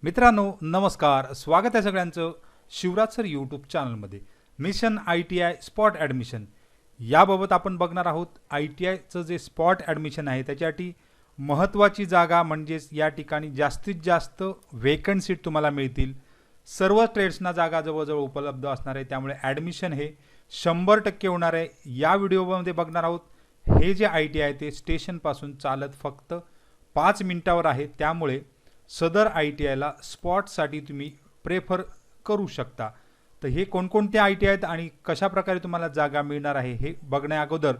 मित्रांनो नमस्कार, स्वागत आहे सगळ्यांचं शिवराज सर यूट्यूब चॅनलमध्ये। मिशन ITI स्पॉट ॲडमिशन याबाबत आपण बघणार आहोत। ITIचं जे स्पॉट ॲडमिशन आहे त्याच्यासाठी महत्त्वाची जागा म्हणजेच या ठिकाणी जास्तीत जास्त वेकंट सीट तुम्हाला मिळतील। सर्व ट्रेड्सना जागा जवळजवळ उपलब्ध असणार आहे, त्यामुळे ॲडमिशन हे 100% होणार आहे। या व्हिडिओमध्ये बघणार आहोत हे जे ITI आहे ते स्टेशनपासून चालत फक्त 5 मिनिटावर आहे, त्यामुळे सदर ITIला स्पॉटसाठी तुम्ही प्रेफर करू शकता। तर हे कोणकोणते ITI आहेत आणि कशा प्रकारे तुम्हाला जागा मिळणार आहे हे बघण्या अगोदर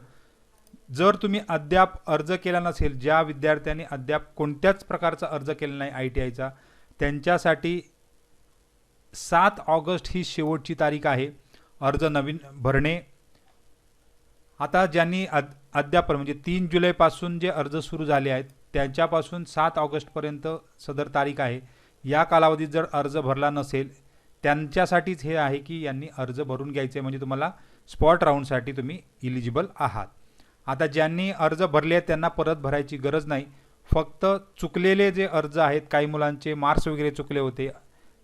जर तुम्ही अद्याप अर्ज केला नसेल, ज्या विद्यार्थ्यांनी अद्याप कोणत्याच प्रकारचा अर्ज केला नाही ITIचा, त्यांच्यासाठी 7 ऑगस्ट ही शेवटची तारीख आहे अर्ज नवीन भरणे। आता ज्यांनी अद्याप म्हणजे 3 जुलैपासून जे अर्ज सुरू झाले आहेत त्यांच्यापासून 7 ऑगस्टपर्यंत सदर तारीख आहे। या कालावधीत जर अर्ज भरला नसेल त्यांच्यासाठीच हे आहे की यांनी अर्ज भरून घ्यायचे, म्हणजे तुम्हाला स्पॉट राऊंडसाठी तुम्ही इलिजिबल आहात। आता ज्यांनी अर्ज भरले आहेत त्यांना परत भरायची गरज नाही, फक्त चुकलेले जे अर्ज आहेत, काही मुलांचे मार्क्स वगैरे चुकले होते,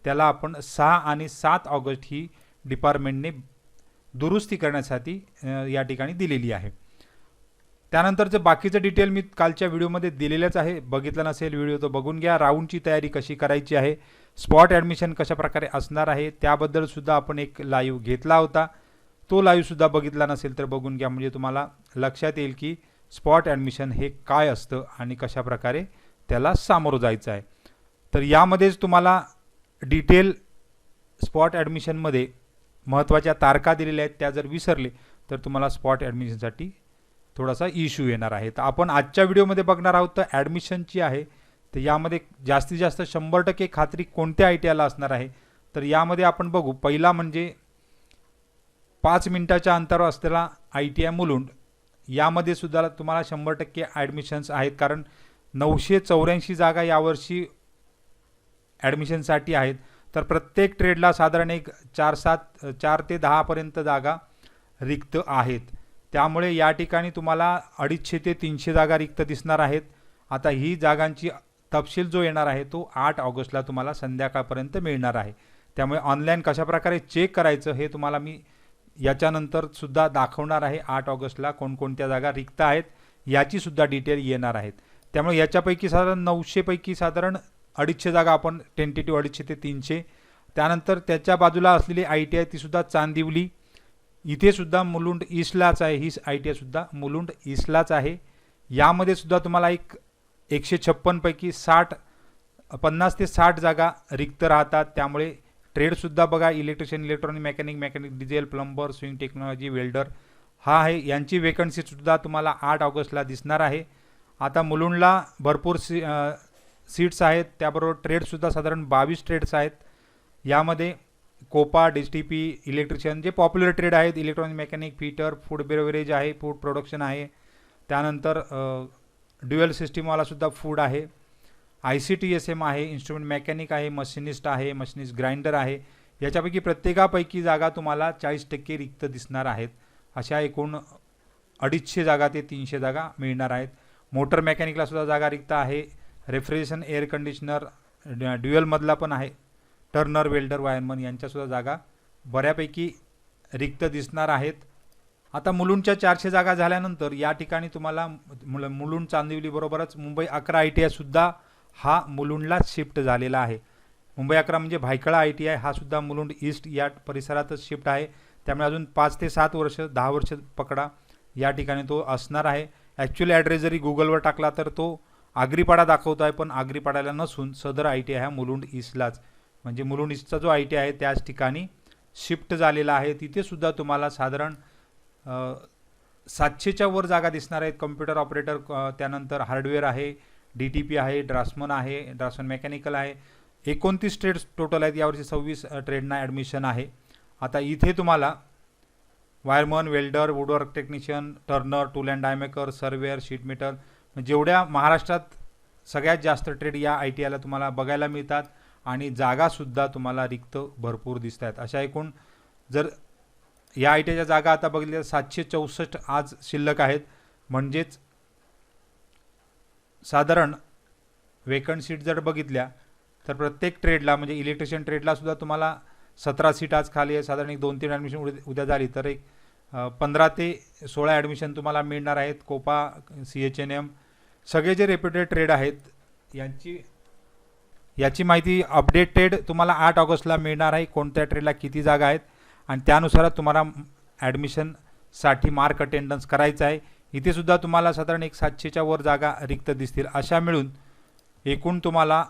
त्याला आपण 6 आणि 7 ऑगस्ट ही डिपार्टमेंटने दुरुस्ती करण्यासाठी या ठिकाणी दिलेली आहे। त्यानंतरचं बाकीचं डिटेल मी कालच्या व्हिडिओमध्ये दिलेलंच आहे, बघितलं नसेल व्हिडिओ तो बघून घ्या। राऊंडची तयारी कशी करायची आहे, स्पॉट ॲडमिशन कशा प्रकारे असणार आहे त्याबद्दल सुद्धा आपण एक लाईव्ह घेतला होता, तो लाईव्ह सुद्धा बघितला नसेल तर बघून घ्या, म्हणजे तुम्हाला लक्षात येईल की स्पॉट ॲडमिशन हे काय असतं आणि कशा प्रकारे त्याला सामोरं जायचं आहे। तर यामध्येच तुम्हाला डिटेल स्पॉट ॲडमिशनमध्ये महत्त्वाच्या तारखा दिलेल्या आहेत, त्या जर विसरले तर तुम्हाला स्पॉट ॲडमिशनसाठी थोडासा इश्यू येणार आहे। तर आपण आजच्या व्हिडिओमध्ये बघणार आहोत तर ॲडमिशनची आहे, तर यामध्ये जास्तीत जास्त 100% खात्री कोणत्या ITIला असणार आहे। तर यामध्ये आपण बघू, पहिला म्हणजे 5 मिनिटाच्या अंतरावर असलेला ITI मुलुंड, यामध्ये सुद्धा तुम्हाला 100% ॲडमिशन्स आहेत, कारण 984 जागा यावर्षी ॲडमिशनसाठी आहेत। तर प्रत्येक ट्रेडला साधारण एक 4 ते 10 पर्यंत जागा रिक्त आहेत, त्यामुळे या ठिकाणी तुम्हाला 250 ते 300 जागा रिक्त दिसणार आहेत। आता ही जागांची तपशील जो येणार आहे तो 8 ऑगस्टला तुम्हाला संध्याकाळपर्यंत मिळणार आहे, त्यामुळे ऑनलाईन कशा प्रकारे चेक करायचं हे तुम्हाला मी याच्यानंतर सुद्धा दाखवणार आहे। 8 ऑगस्टला कोणकोणत्या जागा रिक्त आहेत याची सुद्धा डिटेल येणार आहेत, त्यामुळे याच्यापैकी साधारण 900 पैकी साधारण 250 जागा आपण टेंटेटिव्ह 250 ते 300। त्यानंतर त्याच्या बाजूला असलेली ITI ती सुद्धा चांदिवली, इथे सुद्धा मुलुंड ईस्टलाच आहे, ही ITI सुद्धा मुलुंड ईस्टलाच आहे। यामध्ये सुद्धा तुम्हाला 156 पैकी 50 ते 60 जागा रिक्त राहतात, त्यामुळे ट्रेडसुद्धा बघा, electrician, electronic, mechanic, diesel, plumber, swing technology, welder हा आहे, यांची वेकन्सीसुद्धा तुम्हाला 8 ऑगस्टला दिसणार आहे। आता मुलुंडला भरपूर सीट्स आहेत, त्याबरोबर ट्रेडसुद्धा साधारण 22 ट्रेड्स आहेत। यामध्ये कोपा, DSTP, इलेक्ट्रिशियन जे पॉप्युलर ट्रेड आहेत, electronic, mechanic, fitter, food beverage आहे, फूड प्रोडक्शन आहे, त्यानंतर ड्युअल सिस्टीमवाला सुद्धा फूड आहे, ICTSM आहे, इन्स्ट्रुमेंट मेकॅनिक आहे, मशिनिस्ट आहे, मशिनिस्ट ग्राइंडर आहे। याच्यापैकी प्रत्येकापैकी जागा तुम्हाला 40% रिक्त दिसणार आहेत। अशा एकूण 250 जागा ते 300 जागा मिळणार आहेत। मोटर मेकॅनिकला सुद्धा जागा रिक्त आहे, रेफ्रिजरेशन, एअर कंडिशनर, ड्युअलमधला पण आहे, टर्नर, वेल्डर, वायरमन यांच्यासुद्धा जागा बऱ्यापैकी रिक्त दिसणार आहेत। आता मुलुंडच्या 400 जागा झाल्यानंतर या ठिकाणी तुम्हाला मुलुंड चांदिवली बरोबरच मुंबई 11 ITI सुद्धा हा मुलुंडला शिफ्ट झालेला आहे। मुंबई 11 म्हणजे भायखळा ITI हा सुद्धा मुलुंड ईस्ट या परिसरातच शिफ्ट आहे, त्यामुळे अजून 5 ते 7 वर्ष 10 वर्ष पकडा या ठिकाणी तो असणार आहे। ॲक्च्युअली ॲड्रेस जरी गुगलवर टाकला तर तो आग्रीपाडा दाखवतो आहे, पण आग्रीपाड्याला नसून सदर ITI हा मुलुंड ईस्टलाच, म्हणजे मुलुंड ईस्टचा जो ITI आहे त्याच ठिकाणी शिफ्ट झालेला आहे। तिथे सुद्धा तुम्हाला साधारण 700च्या वर जागा दिसणार आहेत। कम्प्युटर ऑपरेटर, त्यानंतर हार्डवेअर आहे, DTP आहे, ड्राफ्ट्समन आहे, ड्राफ्ट्समन मेकॅनिकल आहे, 29 ट्रेड्स टोटल आहेत। यावर्षी 26 ट्रेडना ॲडमिशन आहे। आता इथे तुम्हाला wireman, welder, woodwork technician, turner, tool and die maker, surveyor, sheet metal, जेवढ्या महाराष्ट्रात सगळ्यात जास्त ट्रेड या ITIला तुम्हाला बघायला मिळतात आणि जागासुद्धा तुम्हाला रिक्त भरपूर दिसत आहेत। अशा एकूण जर या ITIच्या जागा आता बघितल्या 764 आज शिल्लक आहेत, म्हणजेच साधारण वेकंट सीट जर बघितल्या तर प्रत्येक ट्रेडला म्हणजे इलेक्ट्रिशियन ट्रेडला सुद्धा तुम्हाला 17 सीट आज खाली आहे. साधारण एक 2-3 ॲडमिशन उद्या झाली तर एक 15 ते 16 ॲडमिशन तुम्हाला मिळणार आहेत. कोपा, CHNM सगळे जे रेप्युटेड ट्रेड आहेत याची माहिती अपडेटेड तुम्हाला 8 ऑगस्टला मिळणार आहे. कोणत्या ट्रेडला किती जागा आहेत आणि त्यानुसार तुम्हाला ॲडमिशनसाठी मार्क अटेंडन्स करायचं आहे. इथे सुद्धा तुम्हाला साधारण एक 700च्या वर जागा रिक्त दिसतील. अशा मिळून एकूण तुम्हाला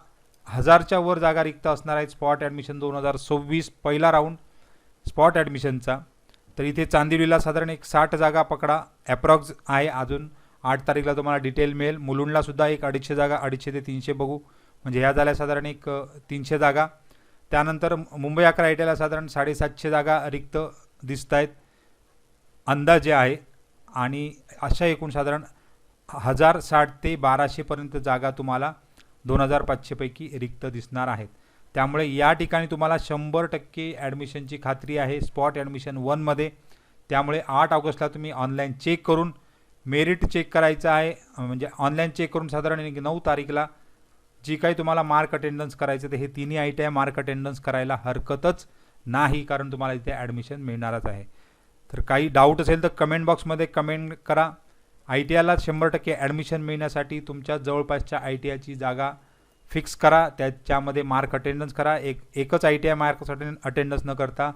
1000च्या वर जागा रिक्त असणार आहेत. स्पॉट ॲडमिशन 2026 पहिला राऊंड स्पॉट ॲडमिशनचा. तर इथे चांदिवलीला साधारण एक 60 जागा पकडा ॲप्रॉक्स आहे. अजून 8 तारीखला तुम्हाला डिटेल मिळेल. मुलुंडला सुद्धा एक 250 जागा, 250 ते 300 बघू, म्हणजे ह्या झाल्या साधारण एक 300 जागा. त्यानंतर मुंबई 11 ITIला साधारण 750 जागा रिक्त दिसत आहेत अंदाजे आहे. आणि अशा एकूण साधारण 1060 ते 1200पर्यंत जागा तुम्हाला 2500 पैकी रिक्त दिसणार आहेत. त्यामुळे या ठिकाणी तुम्हाला 100% ॲडमिशनची खात्री आहे स्पॉट ॲडमिशन 1मध्ये. त्यामुळे 8 ऑगस्टला तुम्ही ऑनलाईन चेक करून मेरिट चेक करायचं आहे. म्हणजे ऑनलाईन चेक करून साधारण 9 तारीखला जी काही तुम्हाला मार्क अटेंडन्स करायचं ते हे तिन्ही ITI मार्क अटेंडन्स करायला हरकतच नाही, कारण तुम्हाला इथे ॲडमिशन मिळणारच आहे. तर काही डाऊट असेल तर कमेंट बॉक्समध्ये कमेंट करा. ITIला 100% ॲडमिशन मिळण्यासाठी तुमच्या जवळपासच्या ITIची जागा फिक्स करा, त्याच्यामध्ये मार्क अटेंडन्स करा. एकच ITI मार्क अटेंडन्स न करता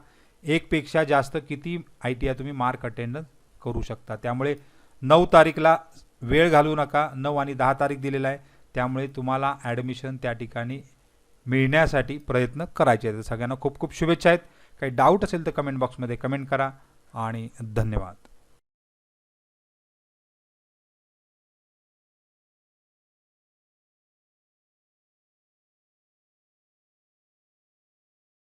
एकपेक्षा जास्त किती ITI तुम्ही मार्क अटेंडन्स करू शकता. त्यामुळे 9 तारीखला वेळ घालवू नका. 9 आणि 10 तारीख दिलेला आहे. त्यामुळे तुम्हाला ॲडमिशन त्या ठिकाणी मिळण्यासाठी प्रयत्न करायचे आहेत. सगळ्यांना खूप खूप शुभेच्छा आहेत. काही डाऊट असेल तर कमेंट बॉक्समध्ये कमेंट करा आणि धन्यवाद.